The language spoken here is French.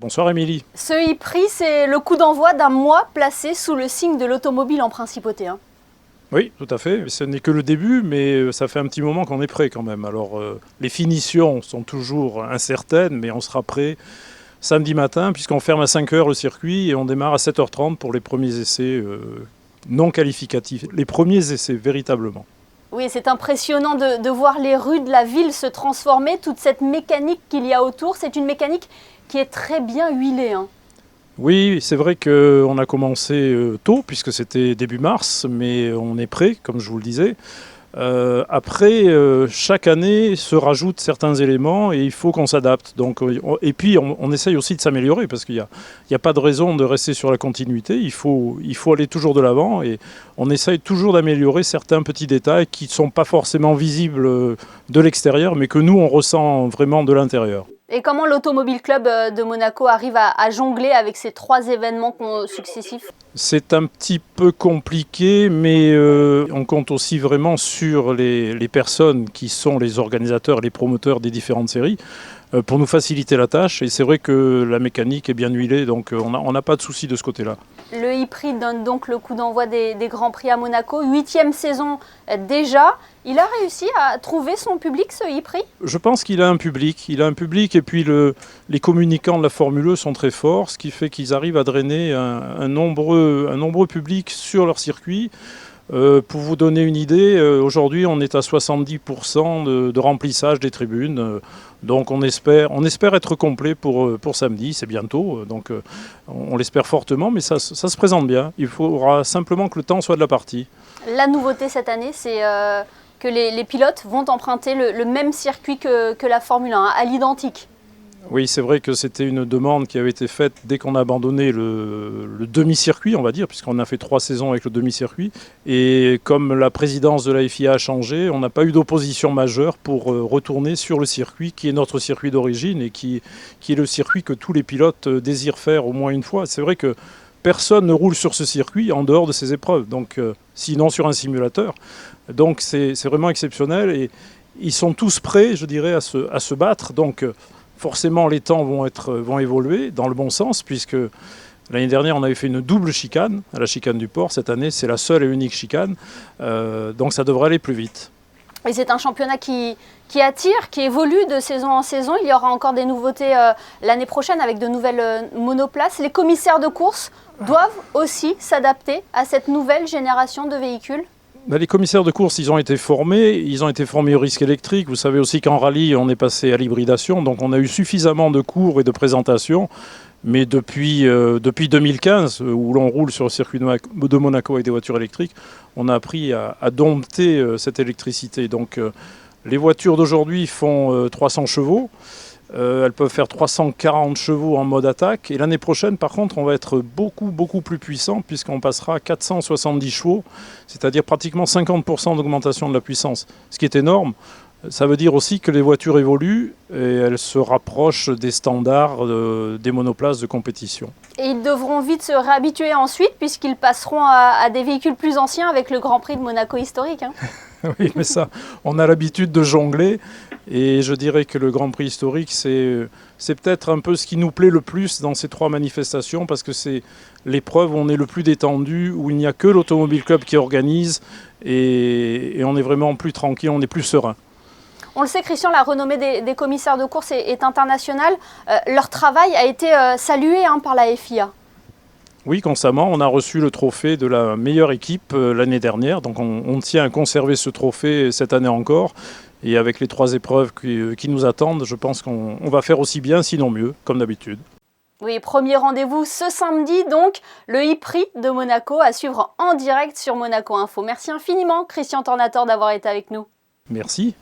Bonsoir Émilie. Ce e-prix, c'est le coup d'envoi d'un mois placé sous le signe de l'automobile en principauté. Oui, tout à fait. Ce n'est que le début, mais ça fait un petit moment qu'on est prêt quand même. Alors, les finitions sont toujours incertaines, mais on sera prêt samedi matin, puisqu'on ferme à 5 heures le circuit et on démarre à 7h30 pour les premiers essais non qualificatifs. Les premiers essais, véritablement. Oui, c'est impressionnant de voir les rues de la ville se transformer, toute cette mécanique qu'il y a autour. C'est une mécanique qui est très bien huilée. Oui, c'est vrai qu'on a commencé tôt, puisque c'était début mars, mais on est prêt, comme je vous le disais. Après, chaque année se rajoutent certains éléments et il faut qu'on s'adapte. Et puis, on essaye aussi de s'améliorer parce qu'il n'y a pas de raison de rester sur la continuité. Il faut aller toujours de l'avant et on essaye toujours d'améliorer certains petits détails qui ne sont pas forcément visibles de l'extérieur, mais que nous, on ressent vraiment de l'intérieur. Et comment l'Automobile Club de Monaco arrive à jongler avec ces 3 événements successifs ? C'est un petit peu compliqué, mais on compte aussi vraiment sur les personnes qui sont les organisateurs, les promoteurs des différentes séries pour nous faciliter la tâche. Et c'est vrai que la mécanique est bien huilée, donc on n'a pas de souci de ce côté-là. Le e-prix donne donc le coup d'envoi des Grands Prix à Monaco. 8e saison déjà. Il a réussi à trouver son public, ce e-prix ? Je pense qu'il a un public. Il a un public et puis les communicants de la Formule E sont très forts, ce qui fait qu'ils arrivent à drainer un nombreux public sur leur circuit. Pour vous donner une idée, aujourd'hui on est à 70% de remplissage des tribunes. Donc on espère être complet pour samedi, c'est bientôt. Donc on l'espère fortement, mais ça se présente bien. Il faudra simplement que le temps soit de la partie. La nouveauté cette année, c'est que les pilotes vont emprunter le même circuit que la Formule 1, à l'identique. Oui, c'est vrai que c'était une demande qui avait été faite dès qu'on a abandonné le demi-circuit, on va dire, puisqu'on a fait 3 saisons avec le demi-circuit. Et comme la présidence de la FIA a changé, on n'a pas eu d'opposition majeure pour retourner sur le circuit qui est notre circuit d'origine et qui est le circuit que tous les pilotes désirent faire au moins une fois. C'est vrai que personne ne roule sur ce circuit en dehors de ces épreuves, donc, sinon sur un simulateur. Donc c'est vraiment exceptionnel et ils sont tous prêts, je dirais, à se battre. Donc, forcément, les temps vont évoluer dans le bon sens, puisque l'année dernière, on avait fait une double chicane, à la chicane du port. Cette année, c'est la seule et unique chicane. Donc ça devrait aller plus vite. Et c'est un championnat qui attire, qui évolue de saison en saison. Il y aura encore des nouveautés l'année prochaine avec de nouvelles monoplaces. Les commissaires de course doivent aussi s'adapter à cette nouvelle génération de véhicules. Les commissaires de course, ils ont été formés au risque électrique. Vous savez aussi qu'en rallye, on est passé à l'hybridation. Donc on a eu suffisamment de cours et de présentations. Mais depuis 2015, où l'on roule sur le circuit de Monaco avec des voitures électriques, on a appris à dompter cette électricité. Donc les voitures d'aujourd'hui font 300 chevaux. Elles peuvent faire 340 chevaux en mode attaque. Et l'année prochaine, par contre, on va être beaucoup plus puissant puisqu'on passera à 470 chevaux, c'est-à-dire pratiquement 50% d'augmentation de la puissance, ce qui est énorme. Ça veut dire aussi que les voitures évoluent et elles se rapprochent des standards des monoplaces de compétition. Et ils devront vite se réhabituer ensuite puisqu'ils passeront à des véhicules plus anciens avec le Grand Prix de Monaco historique. Oui, mais ça, on a l'habitude de jongler. Et je dirais que le Grand Prix historique, c'est peut-être un peu ce qui nous plaît le plus dans ces 3 manifestations, parce que c'est l'épreuve où on est le plus détendu, où il n'y a que l'Automobile Club qui organise, et on est vraiment plus tranquille, on est plus serein. On le sait, Christian, la renommée des commissaires de course est internationale. Leur travail a été salué par la FIA. Oui, constamment. On a reçu le trophée de la meilleure équipe l'année dernière. Donc on tient à conserver ce trophée cette année encore. Et avec les 3 épreuves qui nous attendent, je pense qu'on va faire aussi bien, sinon mieux, comme d'habitude. Oui, premier rendez-vous ce samedi, donc, le e-prix de Monaco à suivre en direct sur Monaco Info. Merci infiniment, Christian Tornator, d'avoir été avec nous. Merci.